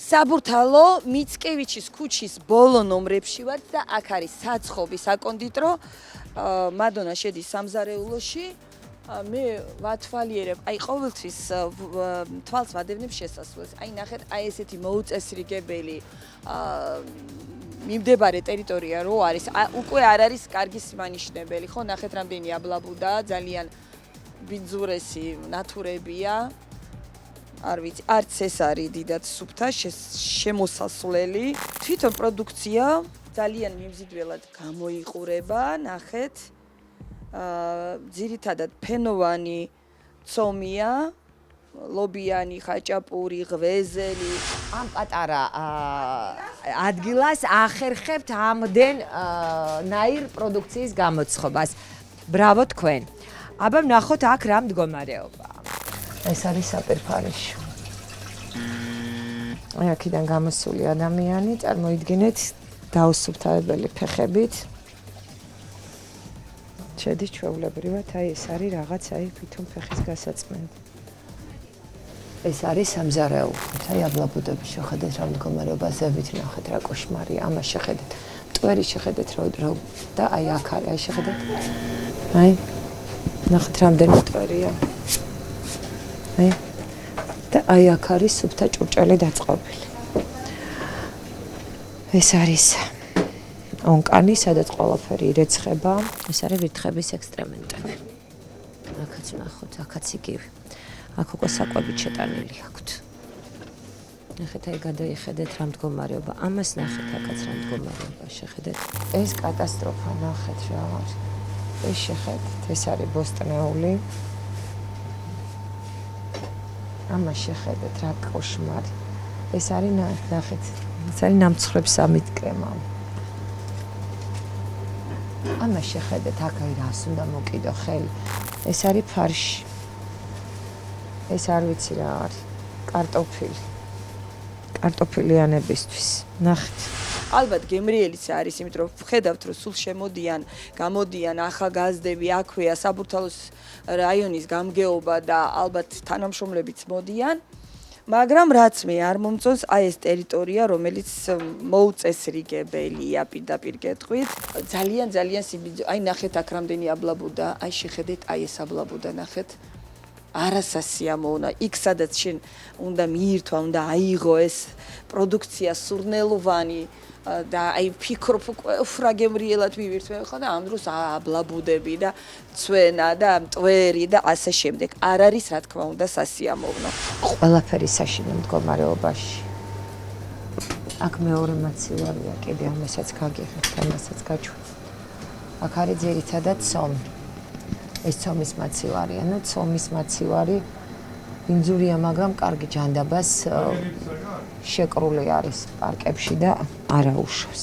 საბურთალო მიცკევიჩის ქუჩის ბოლო ნომრებში ვართ და აქ არის საცხობი საკონდიტრო. მადონა შედის სამზარეულოში. მე ვათვალიერებ, აი ყოველთვის თვალს ვადევნებ შესასვლელს. აი ნახეთ, აი ესეთი მოუწესრიგებელი მიმდებარე ტერიტორია რო არის, უკვე არ არის კარგი სიმანიშნებელი, ხო? ნახეთ რამდენი აბლაბუდაა, ძალიან ბინძურესი ნათურებია. არ ვიცი, არც ეს არის დიდად სუფთა შემოსასვლელი. თვითონ პროდუქცია ძალიან მიმზიდველად გამოიყურება, ნახეთ. ძირითადად ფენოვანი ცომია, ლობიანი, ხაჭაპური, ღვეზელი. ამ პატარა ადგილას ახერხებთ ამდენ ნაირ პროდუქციის გამოცხობას. ბრავო თქვენ. აბა ვნახოთ აქ რა მდგომარეობაა. ეს არის საპირფარეში. აი აქედან გამოსული ადამიანი, წარმოიდგინეთ, დაუსუფთავებელი ფეხებით. შედის ჩვეულებრივად, აი ეს არის რაღაც, აი თვითონ ფეხის გასაწმენდი. ეს არის სამზარეულო. აი აბლაბუდები შეხედეთ რა მდგომარეობაზე ვნახეთ რა კოშმარია. ამას შეხედეთ. მტვერი შეხედეთ რა და აი აქ არის, აი შეხედეთ. აი ნახეთ რამდენი მტვერია. აი და აი აქ არის სუფთა ჭურჭელი დაწყობილი. ეს არის ონკანი, სადაც ყველაფერი ირეცხება. ეს არის ვირთხების ექსტრემენტები. აქაც ნახოთ, აქაც იგივე. აქ უკვე საკვებით შეტანილი აქვთ. ნახეთ, აი გადაიხედეთ რა მდგომარეობა. ამას ნახეთ, აქაც რა მდგომარეობა შეხედეთ. ეს კატასტროფა ნახეთ რა არის. ეს შეხედეთ, ეს არის ბოსტნეული. ამას შეხედეთ რა კოშმარი. ეს არის ნახეთ, ეს არის ნამცხრებს სამიტკემა. ამას შეხედეთ, აქ აი რას უნდა მოკიდო ხელი. ეს არის ფარში. ეს არ ვიცი რა არის. კარტოფილი. კარტოფილიანებისთვის. ნახეთ. ალბათ გემრიელიც არის, იმიტომ რომ ხედავთ რომ სულ გამოდიან ახალგაზრდები, აქვეა საბურთალოს რაიონის გამგეობა და ალბათ თანამშრომლებიც მოდიან. მაგრამ რაც მე არ მომწონს, აი ეს ტერიტორია, რომელიც მოუწესრიგებელია პირდაპირ გეტყვით. ძალიან აი ნახეთ აქ რამდენი აბლაბუდა, აი შეხედეთ, აი ეს აბლაბუდა ნახეთ. არასასიამოვნო. იქ სადაც შენ უნდა მიირთვა, უნდა აიღო ეს პროდუქცია სურნელოვანი და აი ფიქრობ უკვე რა გემრიელად მივირთვე ხო და ამ დროს აბლაბუდები და ცვენა და მტვერი და ასე შემდეგ. არ არის რა თქმა უნდა სასიამოვნო. ყველაფერი საშინო მდგომარეობაში. აქ მეორე მაცივარია, კიდე ამასაც გაგიხებთ, ამასაც გაჩვენეთ. აქ არის ძირითადად ცომი. ეს ცომის მაცივარია, ნუ ცომის მაცივარი ბინძურია, მაგრამ კარგი ჯანდაბას შეკრული არის პარკებში და არა უშავს.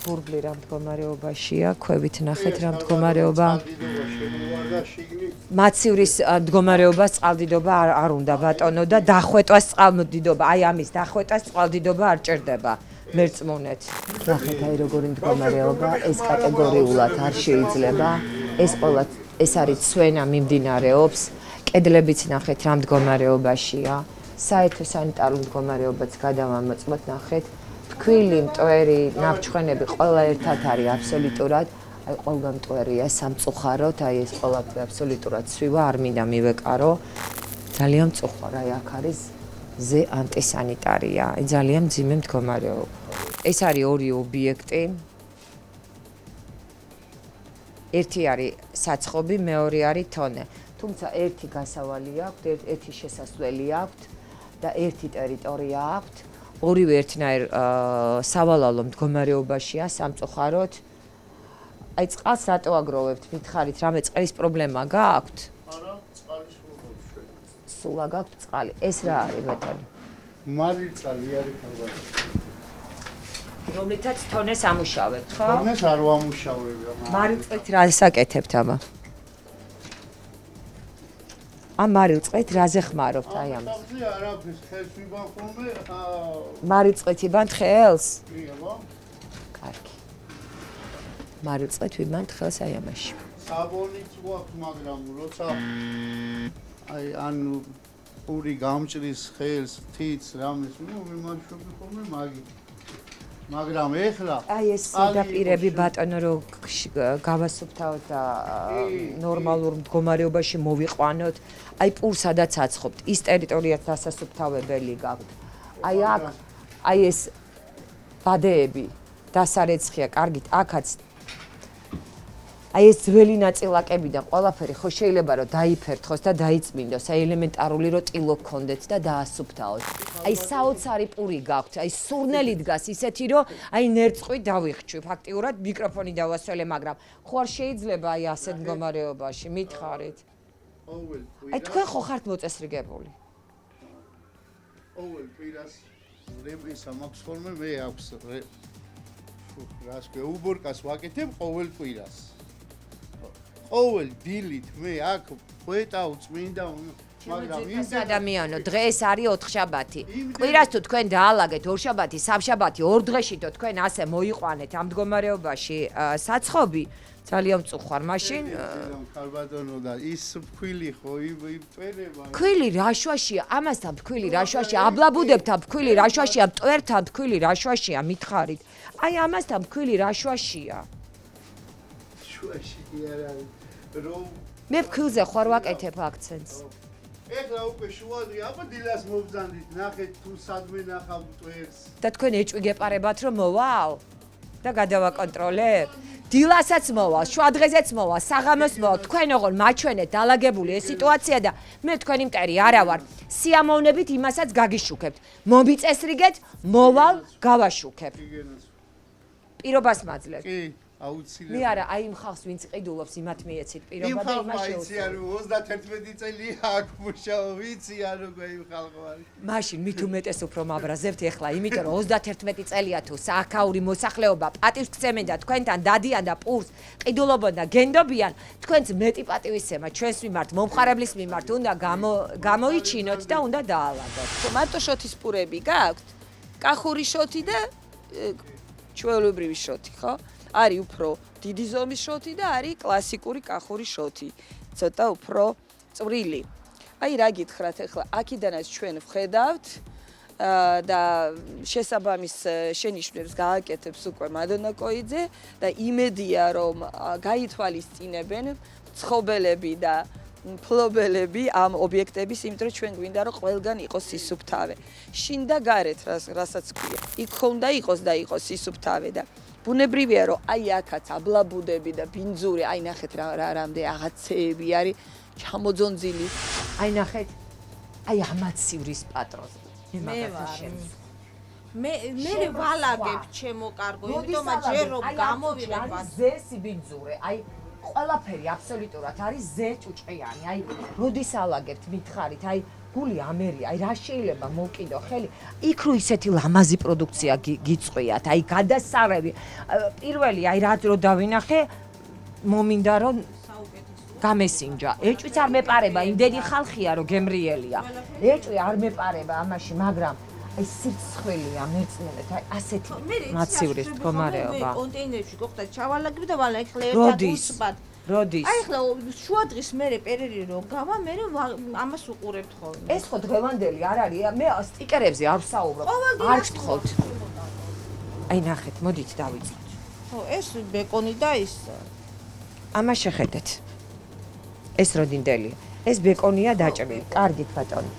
სურბლი რა მდგომარეობაშია, ქვევით ნახეთ რა მდგომარეობა. მაცივრის მდგომარეობას წყალდიდობა არ უნდა ბატონო და დახვეტვას წყალდიდობა, აი ამის დახვეტვას წყალდიდობა არ ჭირდება. მერწმუნეთ. ნახეთ აი როგორი მდგომარეობა, ეს კატეგორიულად არ შეიძლება. ეს არის ცვენა მიმდინარეობს. კედლებიც ნახეთ რა მდგომარეობაშია. საერთო სანიტარულ მდგომარეობაც გადავამოწმოთ, ნახეთ. ფქვილი, მტვერი, ნაფჩხვენები ყველა ერთად არის აბსოლუტურად. აი ყველგან მტვერია სამწუხაროდ, აი ეს ყველაფერი აბსოლუტურად ცვივა, არ მინდა მივეკარო. ძალიან მწუხარ, აი აქ არის ზე ანტისანიტარია. აი ძალიან მძიმე მდგომარეობა. ეს არის ორი ობიექტი. ერთი არის საცხობი, მეორე არის თონე. თუმცა ერთი გასავალი აქვს, ერთი შესასვლელი აქვს და ერთი ტერიტორია აქვს. ორივე ერთნაირ სავალალო მდგომარეობაშია სამწუხაროდ. აი წყალს რატო აგროვებთ? მითხარით, რამე წყლის პრობლემა გააქვთ? არა, წყალის პრობლემა შეგვიძლია. სულ აგაქვთ წყალი. ეს რა არის ბატონო? მარილწალი არის ალბათ. რომლითაც თონეს ამუშავებთ, ხო? თონეს არ ვამუშავებ. მარილწყლით რა საკეთებთ აბა? ამ მარილწყლით რაზე ხმარობთ აი ამას? ამაზე არაფერს ხელს ვიბანხომე. მარილწყლით იბანთ ხელს? იღო. კარგი. მარილწყლით ვიბანთ ხელს აი ამაში. საბონიც გვაქვს, მაგრამ როცა აი ანუ პური გამჭრის ხელს, თიც, რამეს, მიმარშვები ხოლმე მაგრამ ეხლა აი ეს ზედაპირები ბატონო რო გავასუფთავოთ და ნორმალურ მდგომარეობაში მოვიყვანოთ, აი პურს სადაც აცხობთ, ის ტერიტორიაც დასასუფთავებელი გაქვთ. აი აქ, აი ეს ბადეები დასარეცხია, კარგით, აქაც აი ეს ძველი ნაწილაკებიდან ყველაფერი ხო შეიძლება რომ დაიფერთხოს და დაიწმინდოს, აი ელემენტარული რომ ტილო გქონდეთ და დაასუფთავოთ. აი საოცარი პური გაქვთ, აი სურნელი დგას ისეთი რომ აი ნერწყვი დავიხჩვი, ფაქტიურად მიკროფონი დავასველე, მაგრამ ხო არ შეიძლება აი ასეთ მდგომარეობაში, მითხარით. აი თქვენ ხო ხართ მოწესრიგებული? ყოველ კვირას რემბისა მაქვს ხოლმე მე აქვს რას ქვია უბორკას ვაკეთებ ყოველ კვირას. ყოველ დილით მე აქ ხვეტავ წმინდა მაგრამ ის ადამიანო დღეს არის 4 შაბათი. კვირას თუ თქვენ დაალაგეთ 2 შაბათი, 3 შაბათი, 2 დღეში თუ თქვენ ასე მოიყვანეთ ამ მდგომარეობაში საცხობი ძალიან მწუხვარ მაშინ ხალბატონო და ის ფქვილი ხო იპერება ფქვილი რაშვაშია ამასთან ფქვილი რაშვაშია აბლაბუდებთან ფქვილი რაშვაშია მტვერთან ფქვილი რაშვაშია მითხარით აი ამასთან ფქვილი რაშვაშია შუაში არ არის რომ მე ფქვილზე ხარ ვაკეთებ აქცენტს ეხლა უკვე შუადღე აბა დილას მოვბრძანდით ნახეთ თუ სადმე ნახავ მტვერს და თქვენ ეჭვი გეპარებათ რომ მოვალ და გადავაკონტროლებ დილასაც მოვალ, შუადღეზეც მოვალ, საღამოს მოვალ, თქვენ ოღონ მაჩვენეთ დალაგებული ეს სიტუაცია და მე თქვენი მტერი არა ვარ. სიამოვნებით იმასაც გაგიშუქებთ. მომიწესრიგეთ, მოვალ, გავაშუქებ. პირობას მაძლევ. კი, აუცილებლად. მე არა, აი იმ ხალხს ვინც ყიდულობს იმათ მიეცით პირობა და იმას შეუძლია. იმ ხალხმა 31 წელია აქ მუშაობ, ვიცი არ უკვე იმ ხალხმა არის. მაშინ მით უმეტეს უფრო მაბრაზებთ ეხლა, იმიტომ რომ 31 წელია თუ სააქაური მოსახლეობა პატივს გცემენ და თქვენთან დადიან და პურს ყიდულობენ და გენდობიან, თქვენც მეტი პატივისცემა ჩვენს მიმართ, მომხარებლის მიმართ უნდა გამოიჩინოთ და უნდა დაალაგოთ. მარტო შოთის პურები გაქვთ? კახური შოთი და ჩვეულებრივი შოთი, ხო? არის უფრო დიდი ზომის შოთი და არის კლასიკური კახური შოთი. ცოტა უფრო წვრილი. აი რა გითხრათ ახლა, აქიდანაც ჩვენ ვხედავთ და შესაბამის შენიშვნებს გააკეთებს უკვე მადონა კოიძე და იმედია რომ გაითვალისწინებენ მცხოვრები და მფლობელები ამ ობიექტების, იმიტომ რომ ჩვენ გვინდა რომ ყველგან იყოს სისუფთავე. შინ და გარეთ რასაც ქვია. იქ ხონდა იყოს და იყოს სისუფთავე და ბუნებრივია რომ აი აქაც აბლაბუდები და ბინძური, აი ნახეთ რამდენი აღაცეები არის ჩამოძონძილი. აი ნახეთ. აი ამაც სივრის პატრონს. მე ვალაგებ ჩემო კარგო, იმიტომ ჯერ რომ გამოვიღებ ზესი ბინძური, აი ყველაფერი აბსოლუტურად არის ზეჭუჭყიანი. აი როდის ალაგებთ მითხარით, აი გული ამერია, აი რა შეიძლება მოვკიდო ხელი? იქ რო ისეთი ლამაზი პროდუქცია გიწყვიათ, აი გადასარევი. პირველი აი რაც რო დავინახე, მომინდა რომ გამესინჯა. ეჭვიც არ მეპარება, იმდენი ხალხია რომ გემრიელია. ეჭვი არ მეპარება ამაში, მაგრამ აი სირცხვილია მერწმუნეთ, აი ასეთი მაცივრის მდგომარეობა. მე კონტეინერში გოხდა ჩავალაგებ და ვალა ეხლა ერთად უსბად. როდის? აი ახლა შუადღის მერე პერიოდი რო გავა, მე ამას უყურებთ ხოლმე. ეს ხო დღევანდელი არ არის, მე სტიკერებზე არ ვსაუბრობ. არ გთხოვთ. აი ნახეთ, მოდით დავიწყოთ. ხო, ეს ბეკონი და ის ამას შეხედეთ. ეს როდინდელია. ეს ბეკონია დაჭრილი. კარგით ბატონო.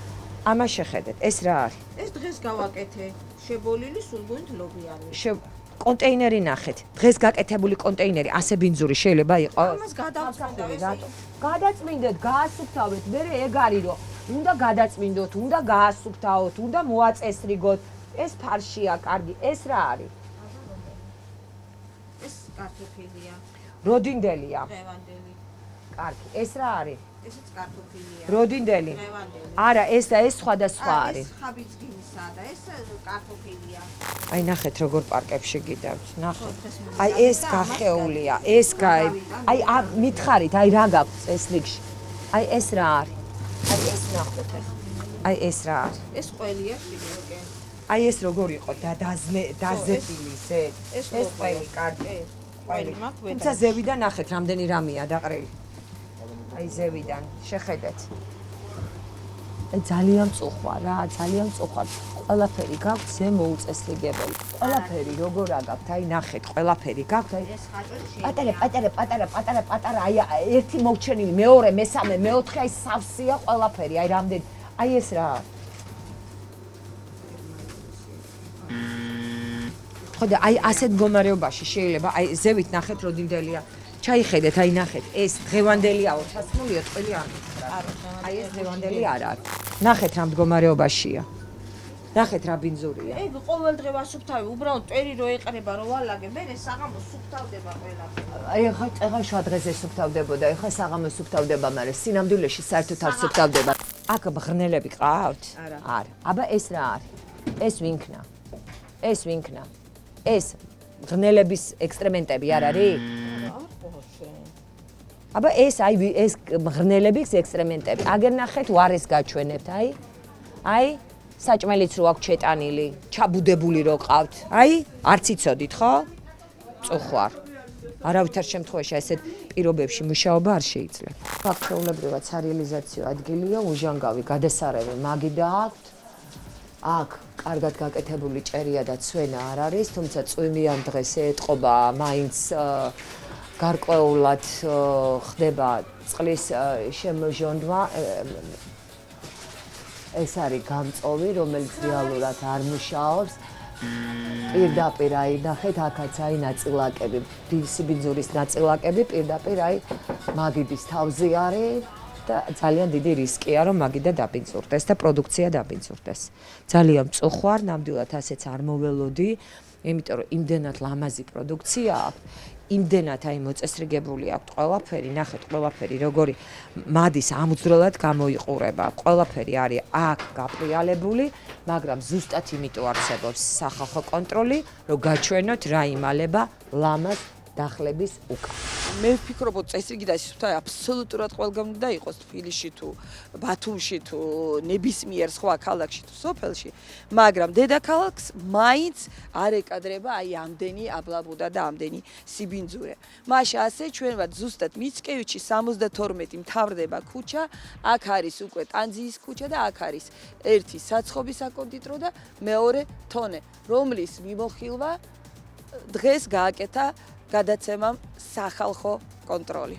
ამას შეხედეთ. ეს რა არის? ეს დღეს გავაკეთე. შებოლილი სულგუნით ლობიანი. კონტეინერი ნახეთ. დღეს გაკეთებული კონტეინერი ასე ბინძური შეიძლება იყოს? ამას გადავწმინდა. გადაწმინდეთ, გაასუფთავეთ. მე ეგ არის რომ უნდა გადაწმინდოთ, უნდა გაასუფთავოთ, უნდა მოაწესრიგოთ. ეს ფარშია, კარგი. ეს რა არის? ეს კარტოფილია. როდინდელია. დღევანდელი. კარგი. ეს რა არის? ესეც კარტოფილია. როდინდელი. დღევანდელი. არა, ეს და ეს სხვადასხვა არის. ეს ხაბიძგინისა და ეს კარტოფილია. აი ნახეთ როგორ პარკებში გიდავთ. ნახეთ. აი ეს გახეულია, ეს აი მითხარით, აი რა გაქვთ წესრიგში. აი ეს რა არის? აი ეს ნახოთ ეს. აი ეს რა არის? ეს ყველია შიგნიდან. აი ეს როგორ იყო დაზეტილი ესე? ეს ყველი კარგი. ყველი მაქვს ვედა. თუმცა ზევიდან ნახეთ რამდენი რამეა დაყრილი. აი ზევიდან შეხედეთ. ძალიან მწუხვა რა, ძალიან მწუხვა. ყველაფერი გაქვთ ზემო უწესრიგებელი. ყველაფერი როგორ აგაქვთ, აი ნახეთ, ყველაფერი გაქვთ, აი პატარა, აი ერთი მოვჩენილი, მეორე, მესამე, მეოთხე, აი სავსეა ყველაფერი, აი რამდენი, აი ეს რა. ხოდა აი ასეთ მდგომარეობაში შეიძლება აი ზევით ნახეთ როდინდელია. ჩაიხედეთ, აი ნახეთ, ეს დღევანდელიაო, ჩასმულია წელი არ მითხრა. აი ეს დღევანდელი არ არის. ნახეთ რა მდგომარეობაშია. ნახეთ რა ბინძურია. ეგ ყოველ დღე ვასუფთავი, უბრალოდ ტვერი რო ეყრება, რო ვალაგე, მე საღამოს სუფთავდება ყველაფერი. აი ხა შვა დღეზე სუფთავდებოდა, ეხა საღამოს სუფთავდება, მაგრამ სინამდვილეში საერთოდ არ სუფთავდება. აქ მღრნელები ყავთ? არა. აბა ეს რა არის? ეს ვინქნა? ეს ვინქნა? ეს მღრნელების ექსტრემენტები არ არის? აბა ეს აი ეს მღრნელების ექსტრემენტები. აგერ ნახეთ ვარეს გაჩვენებთ, აი საჭმელიც რო აქვს ჩეტანილი, ჩაბუდებული რო ყავთ. აი, არც იცოდით, ხო? წუხვარ. არავითარ შემთხვევაში ასეთ პირობებში მუშაობა არ შეიძლება. ფაქტობრივად სარეალიზაციო ადგილია, უჟანგავი გადასარევი მაგიდა აქვთ. აქ კარგად გაკეთებული ჭერია და ცვენა არ არის, თუმცა წვიმიან დღეს ეტყობა მაინც გარკვეულად ხდება წყლის შემოჟონდვა. ეს არის გამწოვი, რომელიც რეალურად არ მუშაობს. პირდაპირ აი ნახეთ, აქაც აი ნაწილაკები, სიბინძურის ნაწილაკები პირდაპირ აი მაგიდის თავზე არის და ძალიან დიდი რისკია, რომ მაგიდა დაბინძურდეს და პროდუქცია დაბინძურდეს. ძალიან მწუხვარ, ნამდვილად ასეც არ მოველოდი, იმიტომ რომ იმდენად ლამაზი პროდუქცია აქვს. იმდენად აი მოწესრიგებული აქვს ყველაფერი, ნახეთ ყველაფერი როგორი მადის ამძროლად გამოიყურება. ყველაფერი არის აქ გაპრიალებული, მაგრამ ზუსტად იმიტომ არსებობს სახალხო კონტროლი, რომ გაჩვენოთ რა იმალება ლამაზ დახლების უკან. მე ვფიქრობ, რომ წესრიგი და სისუფთავე აბსოლუტურად ყველგან უნდა იყოს თბილისში თუ ბათუმში თუ ნებისმიერ სხვა ქალაქში თუ სოფელში, მაგრამ დედაქალაქს მაინც არ ეკადრება აი ამდენი აბლაბუდა და ამდენი სიბინძურე. მაშა ასე ჩვენ ვართ ზუსტად მიცკევიჩი 72 მთავრდება ქუჩა, აქ არის უკვე ტანძიის ქუჩა და აქ არის ერთი საცხობის საკონდიტრო და მეორე თონე, რომლის მიმოხილვა დღეს გააკეთა გადაცემამ სახალხო კონტროლი.